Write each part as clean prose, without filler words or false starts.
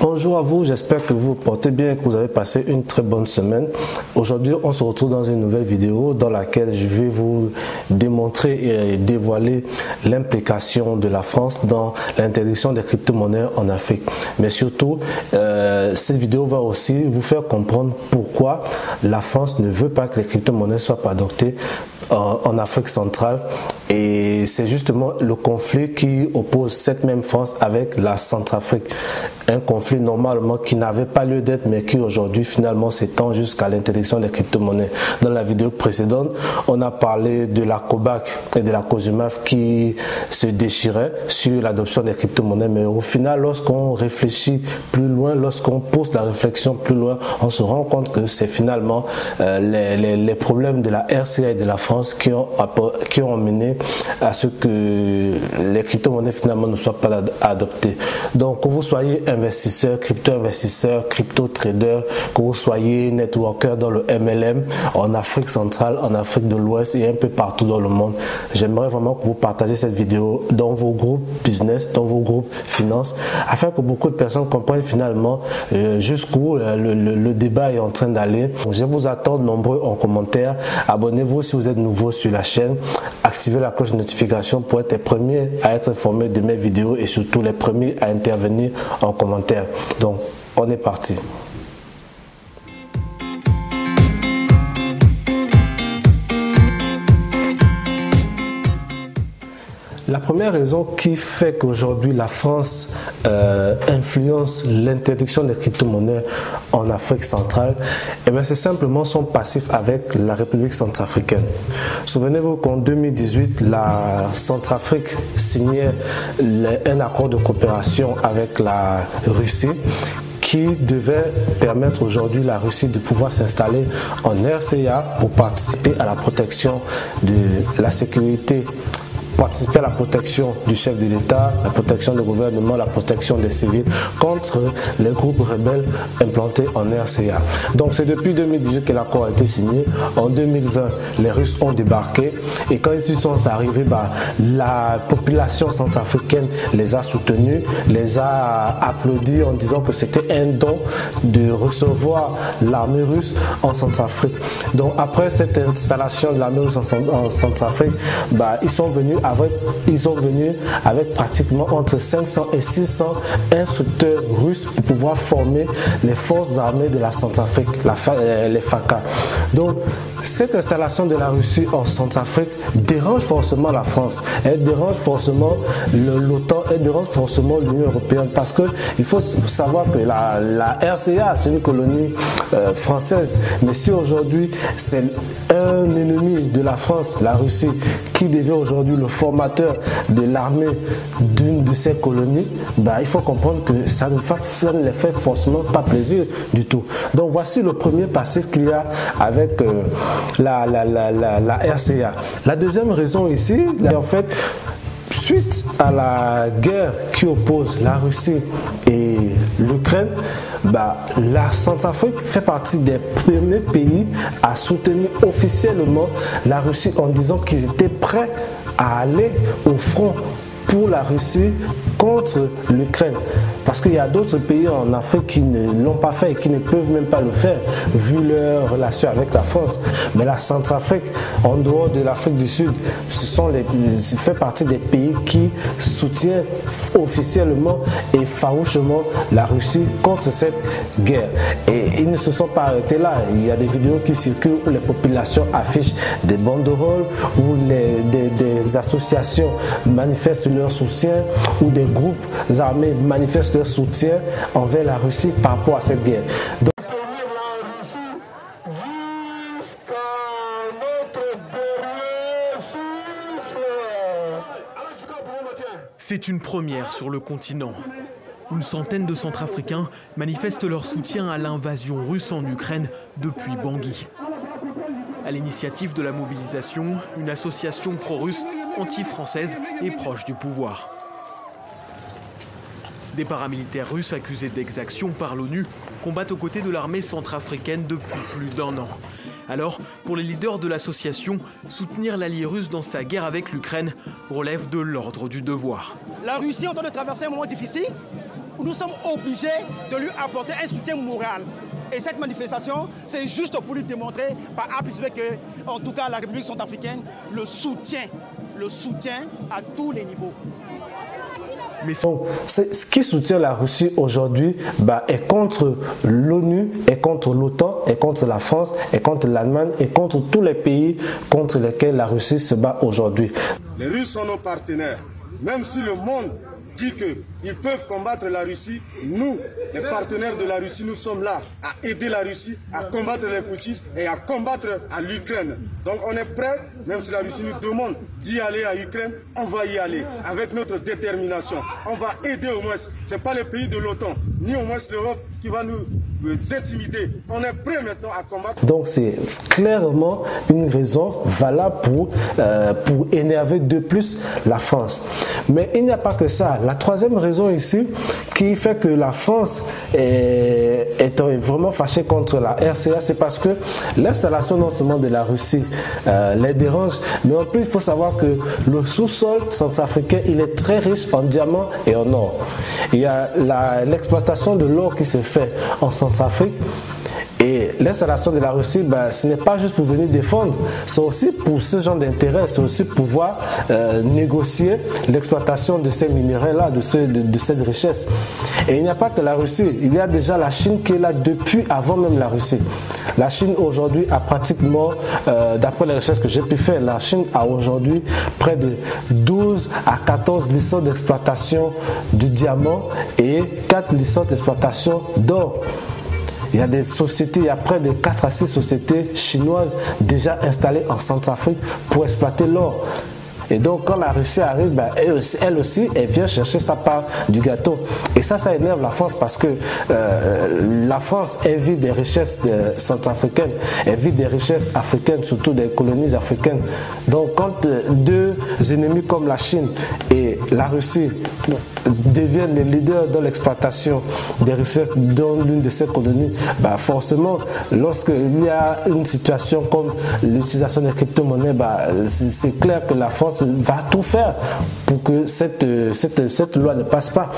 Bonjour à vous, j'espère que vous vous portez bien et que vous avez passé une très bonne semaine. Aujourd'hui, on se retrouve dans une nouvelle vidéo dans laquelle je vais vous démontrer et dévoiler l'implication de la France dans l'interdiction des crypto-monnaies en Afrique. Mais surtout, cette vidéo va aussi vous faire comprendre pourquoi la France ne veut pas que les crypto-monnaies soient adoptées en Afrique centrale. Et c'est justement le conflit qui oppose cette même France avec la Centrafrique. Un conflit normalement qui n'avait pas lieu d'être, mais qui aujourd'hui finalement s'étend jusqu'à l'interdiction des crypto-monnaies. Dans la vidéo précédente, on a parlé de la COBAC et de la COSUMAF qui se déchiraient sur l'adoption des crypto-monnaies. Mais au final, lorsqu'on réfléchit plus loin, lorsqu'on pose la réflexion plus loin, on se rend compte que c'est finalement les problèmes de la RCA et de la France qui ont mené à ce que les crypto-monnaies finalement ne soient pas adoptées. Donc que vous soyez investisseur, crypto-investisseur, crypto-trader, que vous soyez networker dans le MLM, en Afrique centrale, en Afrique de l'Ouest et un peu partout dans le monde, j'aimerais vraiment que vous partagez cette vidéo dans vos groupes business, dans vos groupes finance, afin que beaucoup de personnes comprennent finalement jusqu'où le débat est en train d'aller. Je vous attends nombreux en commentaire. Abonnez-vous si vous êtes nouveau sur la chaîne. Activez la cloche de notification pour être les premiers à être informés de mes vidéos et surtout les premiers à intervenir en commentaire. Donc, on est parti. La première raison qui fait qu'aujourd'hui la France influence l'interdiction des crypto-monnaies en Afrique centrale, c'est simplement son passif avec la République centrafricaine. Souvenez-vous qu'en 2018, la Centrafrique signait un accord de coopération avec la Russie qui devait permettre aujourd'hui la Russie de pouvoir s'installer en RCA pour participer à la protection de la sécurité, participer à la protection du chef de l'État, la protection du gouvernement, la protection des civils contre les groupes rebelles implantés en RCA. Donc c'est depuis 2018 que l'accord a été signé. En 2020, les Russes ont débarqué et quand ils sont arrivés, la population centrafricaine les a soutenus, les a applaudis en disant que c'était un don de recevoir l'armée russe en Centrafrique. Donc après cette installation de l'armée russe en Centrafrique, ils sont venus avec pratiquement entre 500 et 600 instructeurs russes pour pouvoir former les forces armées de la Centrafrique, les FACA. Donc, cette installation de la Russie en Centrafrique dérange forcément la France, elle dérange forcément l'OTAN, elle dérange forcément l'Union européenne parce qu'il faut savoir que la RCA c'est une colonie française, mais si aujourd'hui c'est un ennemi de la France, la Russie, qui devient aujourd'hui le formateur de l'armée d'une de ces colonies, il faut comprendre que ça ne les fait forcément pas plaisir du tout. Donc voici le premier passif qu'il y a avec la RCA. La deuxième raison ici, en fait, suite à la guerre qui oppose la Russie et l'Ukraine, la Centrafrique fait partie des premiers pays à soutenir officiellement la Russie en disant qu'ils étaient prêts à aller au front pour la Russie contre l'Ukraine. Parce qu'il y a d'autres pays en Afrique qui ne l'ont pas fait et qui ne peuvent même pas le faire vu leur relation avec la France. Mais la Centrafrique, en dehors de l'Afrique du Sud, fait partie des pays qui soutiennent officiellement et farouchement la Russie contre cette guerre. Et ils ne se sont pas arrêtés là. Il y a des vidéos qui circulent où les populations affichent des banderoles, où des associations manifestent leur soutien, où des groupes armés manifestent leur soutien envers la Russie par rapport à cette guerre. Donc, c'est une première sur le continent. Une centaine de Centrafricains manifestent leur soutien à l'invasion russe en Ukraine depuis Bangui. À l'initiative de la mobilisation, une association pro-russe, anti-française et proche du pouvoir. Des paramilitaires russes accusés d'exactions par l'ONU combattent aux côtés de l'armée centrafricaine depuis plus d'1 an. Alors, pour les leaders de l'association, soutenir l'allié russe dans sa guerre avec l'Ukraine relève de l'ordre du devoir. La Russie est en train de traverser un moment difficile. nous sommes obligés de lui apporter un soutien moral. Et cette manifestation, c'est juste pour lui démontrer par A plus B que, en tout cas, la République centrafricaine le soutient à tous les niveaux. Donc, ce qui soutient la Russie aujourd'hui est contre l'ONU, est contre l'OTAN, est contre la France, est contre l'Allemagne, et contre tous les pays contre lesquels la Russie se bat aujourd'hui. Les Russes sont nos partenaires. Même si le monde dit qu'ils peuvent combattre la Russie, nous, les partenaires de la Russie, nous sommes là à aider la Russie à combattre les putschistes et à combattre à l'Ukraine. Donc on est prêt, même si la Russie nous demande d'y aller à l'Ukraine, on va y aller avec notre détermination. On va aider au moins, ce n'est pas les pays de l'OTAN, ni au moins l'Europe qui va nous intimider. On est prêt maintenant à combattre. Donc c'est clairement une raison valable pour énerver de plus la France. Mais il n'y a pas que ça. La troisième raison ici qui fait que la France est vraiment fâchée contre la RCA, c'est parce que l'installation non seulement de la Russie les dérange, mais en plus il faut savoir que le sous-sol centrafricain il est très riche en diamants et en or. Il y a l'exploitation de l'or qui se fait en Centrafrique. Et l'installation de la Russie, ce n'est pas juste pour venir défendre, c'est aussi pour ce genre d'intérêt, c'est aussi pouvoir négocier l'exploitation de ces minéraux-là, de cette richesse. Et il n'y a pas que la Russie, il y a déjà la Chine qui est là depuis avant même la Russie. La Chine aujourd'hui a pratiquement, d'après les recherches que j'ai pu faire, la Chine a aujourd'hui près de 12 à 14 licences d'exploitation du diamant et 4 licences d'exploitation d'or. Il y a des sociétés, il y a près de 4 à 6 sociétés chinoises déjà installées en Centrafrique pour exploiter l'or. Et donc quand la Russie arrive, elle aussi, elle vient chercher sa part du gâteau. Et ça énerve la France parce que la France, elle vit des richesses centrafricaines, elle vit des richesses africaines, surtout des colonies africaines. Donc quand deux ennemis comme la Chine et la Russie deviennent les leaders dans l'exploitation des richesses dans l'une de ces colonies, forcément, lorsqu'il y a une situation comme l'utilisation des crypto-monnaies, c'est clair que la France va tout faire pour que cette loi ne passe pas.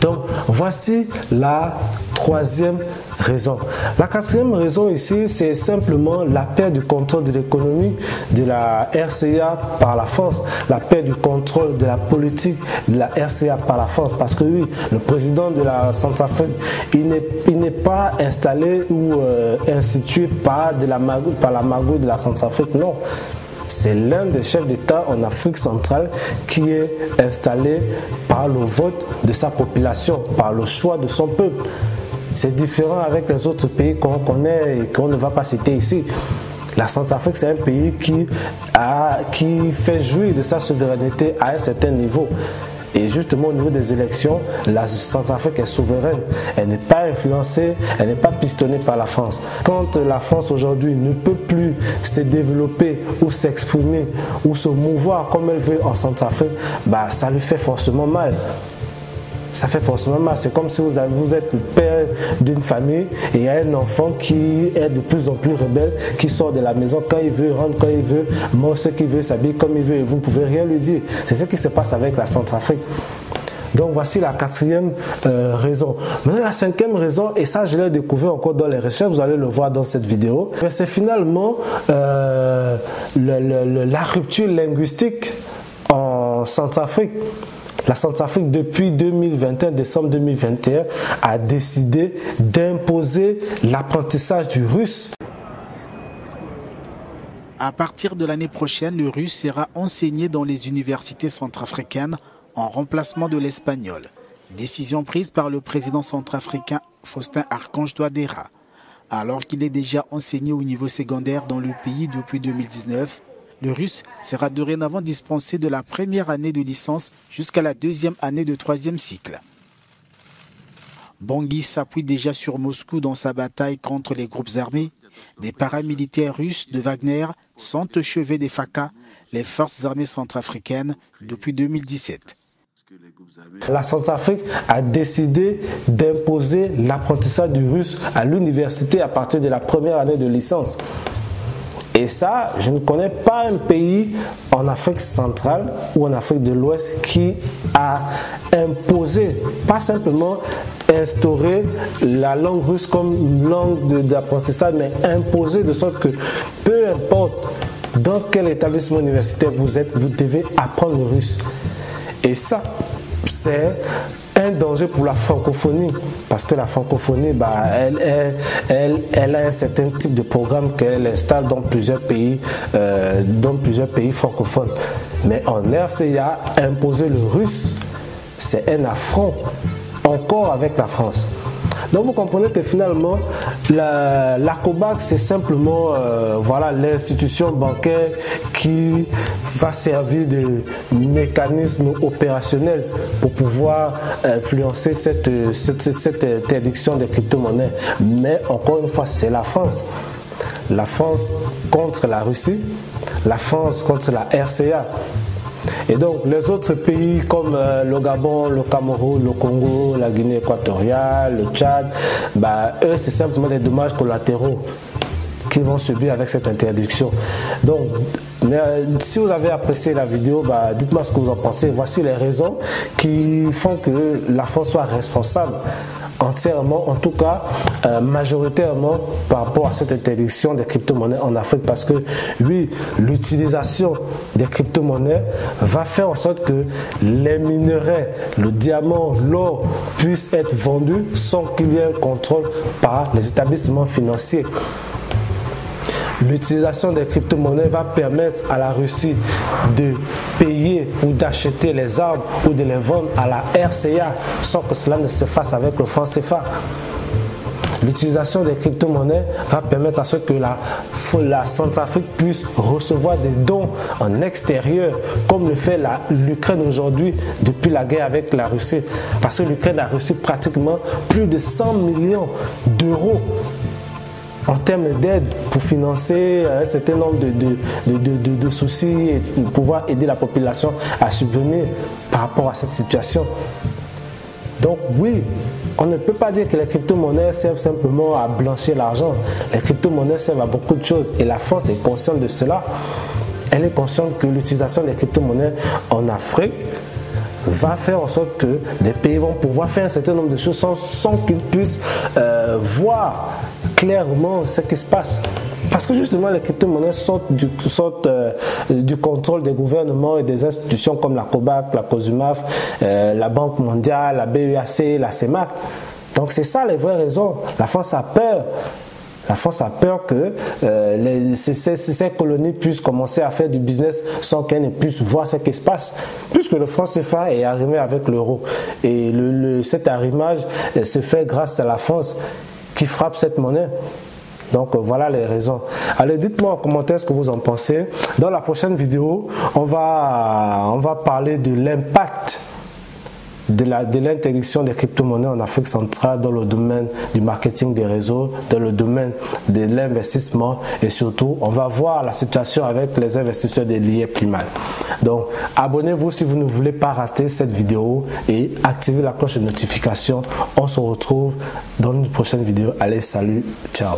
Donc, voici la troisième raison. La quatrième raison ici, c'est simplement la perte du contrôle de l'économie de la RCA par la France, la perte du contrôle de la politique de la RCA par la France. Parce que oui, le président de la Centrafrique, il n'est pas installé ou institué par la magouille de la Centrafrique, non. C'est l'un des chefs d'État en Afrique centrale qui est installé par le vote de sa population, par le choix de son peuple. C'est différent avec les autres pays qu'on connaît et qu'on ne va pas citer ici. La Centrafrique, c'est un pays qui fait jouir de sa souveraineté à un certain niveau. Et justement au niveau des élections, la Centrafrique est souveraine. Elle n'est pas influencée, elle n'est pas pistonnée par la France. Quand la France aujourd'hui ne peut plus se développer ou s'exprimer ou se mouvoir comme elle veut en Centrafrique, ça lui fait forcément mal. Ça fait forcément mal. C'est comme si vous êtes le père d'une famille et il y a un enfant qui est de plus en plus rebelle, qui sort de la maison quand il veut, rentre quand il veut, mange ce qu'il veut, s'habille comme il veut et vous ne pouvez rien lui dire. C'est ce qui se passe avec la Centrafrique. Donc voici la quatrième raison. Maintenant la cinquième raison, et ça je l'ai découvert encore dans les recherches, vous allez le voir dans cette vidéo, c'est finalement la rupture linguistique en Centrafrique. La Centrafrique, depuis 2021, décembre 2021, a décidé d'imposer l'apprentissage du russe. À partir de l'année prochaine, le russe sera enseigné dans les universités centrafricaines en remplacement de l'espagnol. Décision prise par le président centrafricain Faustin Archange Touadéra. Alors qu'il est déjà enseigné au niveau secondaire dans le pays depuis 2019, le russe sera dorénavant dispensé de la première année de licence jusqu'à la deuxième année de troisième cycle. Bangui s'appuie déjà sur Moscou dans sa bataille contre les groupes armés. Des paramilitaires russes de Wagner sont au chevet des FACA, les forces armées centrafricaines, depuis 2017. La Centrafrique a décidé d'imposer l'apprentissage du russe à l'université à partir de la première année de licence. Et ça, je ne connais pas un pays en Afrique centrale ou en Afrique de l'Ouest qui a imposé, pas simplement instauré la langue russe comme une langue d'apprentissage, mais imposé de sorte que peu importe dans quel établissement universitaire vous êtes, vous devez apprendre le russe. Et ça, c'est un danger pour la francophonie, parce que la francophonie, elle a un certain type de programme qu'elle installe dans plusieurs pays francophones. Mais en RCA, imposer le russe, c'est un affront, encore avec la France. Donc vous comprenez que finalement, la COBAC, c'est simplement l'institution bancaire qui va servir de mécanisme opérationnel pour pouvoir influencer cette interdiction des crypto-monnaies. Mais encore une fois, c'est la France. La France contre la Russie, la France contre la RCA. Et donc les autres pays comme le Gabon, le Cameroun, le Congo, la Guinée équatoriale, le Tchad, eux c'est simplement des dommages collatéraux qu'ils vont subir avec cette interdiction. Donc si vous avez apprécié la vidéo, dites-moi ce que vous en pensez. Voici les raisons qui font que la France soit responsable entièrement, en tout cas majoritairement par rapport à cette interdiction des crypto-monnaies en Afrique, parce que oui, l'utilisation des crypto-monnaies va faire en sorte que les minerais, le diamant, l'or puissent être vendus sans qu'il y ait un contrôle par les établissements financiers. L'utilisation des crypto-monnaies va permettre à la Russie de payer ou d'acheter les armes ou de les vendre à la RCA sans que cela ne se fasse avec le franc CFA. L'utilisation des crypto-monnaies va permettre à ce que la Centrafrique puisse recevoir des dons en extérieur, comme le fait l'Ukraine aujourd'hui depuis la guerre avec la Russie. Parce que l'Ukraine a reçu pratiquement plus de 100 millions d'euros en termes d'aide pour financer un certain nombre de soucis et pouvoir aider la population à subvenir par rapport à cette situation. Donc oui, on ne peut pas dire que les crypto-monnaies servent simplement à blanchir l'argent. Les crypto-monnaies servent à beaucoup de choses et la France est consciente de cela. Elle est consciente que l'utilisation des crypto-monnaies en Afrique va faire en sorte que les pays vont pouvoir faire un certain nombre de choses sans qu'ils puissent voir clairement ce qui se passe. Parce que justement, les crypto-monnaies sortent du contrôle des gouvernements et des institutions comme la COBAC, la COSUMAF, la Banque mondiale, la BEAC, la CEMAC. Donc c'est ça les vraies raisons. La France a peur. La France a peur que ces colonies puissent commencer à faire du business sans qu'elles ne puissent voir ce qui se passe. Puisque le franc CFA est arrimé avec l'euro. Et cet arrimage se fait grâce à la France qui frappe cette monnaie. Donc voilà les raisons. Allez, dites-moi en commentaire ce que vous en pensez. Dans la prochaine vidéo, on va parler de l'impact de l'interdiction des crypto-monnaies en Afrique centrale dans le domaine du marketing des réseaux, dans le domaine de l'investissement et surtout, on va voir la situation avec les investisseurs de l'IA Primal. Donc, abonnez-vous si vous ne voulez pas rater cette vidéo et activez la cloche de notification. On se retrouve dans une prochaine vidéo. Allez, salut, ciao.